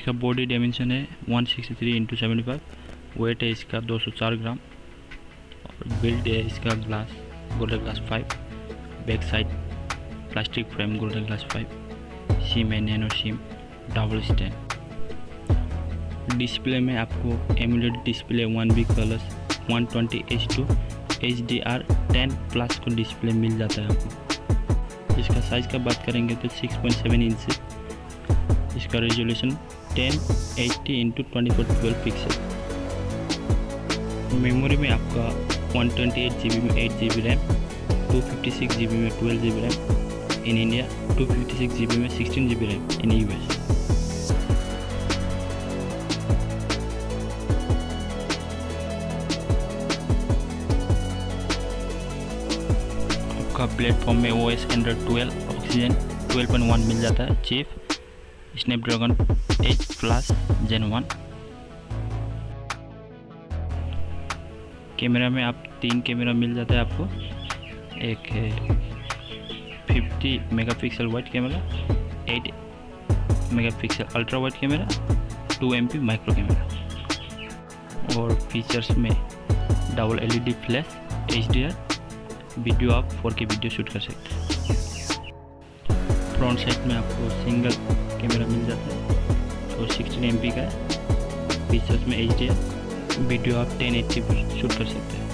इसका body dimension है 163x75, wait है इसका 204 ग्राम और बिल्ड है इसका glass golden glass 5, back side plastic frame golden glass 5, SIM है nano SIM double stand. Display में आपको AMOLED display 1B plus 120H2 HDR10+ को डिस्प्ले मिल जाता है आपको। इसका साइज़ का बात करेंगे तो 6.7 इंच है। इसका रेजोल्यूशन 1080x2412 पिक्सल। मेमोरी में आपका 128GB में 8GB रैम, 256GB में 12GB RAM in India, 256GB में 16GB रैम इन US। आपका प्लेटफॉर्म में OS Android 12 ऑक्सीजन 12.1 मिल जाता है। Chip Snapdragon 8+ Gen 1। कैमरा में आप 3 कैमरा मिल जाता है आपको। एक है 50 megapixel wide camera, 8 megapixel ultra wide camera, 2 MP micro camera. और फीचर्स में double LED flash, HDR video, आप 4K वीडियो शूट कर सकते हैं। फ्रंट साइड में आपको सिंगल कैमरा मिल जाता है और 16 MP का है। फीचर्स में HDR वीडियो आप 1080 पर शूट कर सकते हैं।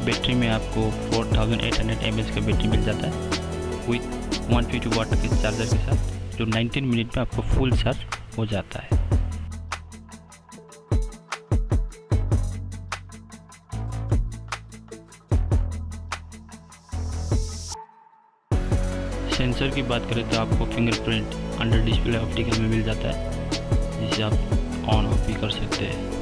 बैटरी में आपको 4800 mAh का बैटरी मिल जाता है विथ 150 वाट के चार्जर के साथ, जो 19 मिनट में आपको फुल चार्ज हो जाता है। सेंसर की बात करें तो आपको फिंगरप्रिंट अंडर डिस्प्ले ऑप्टिकल में मिल जाता है, जिसे आप ऑन ऑफ भी कर सकते हैं।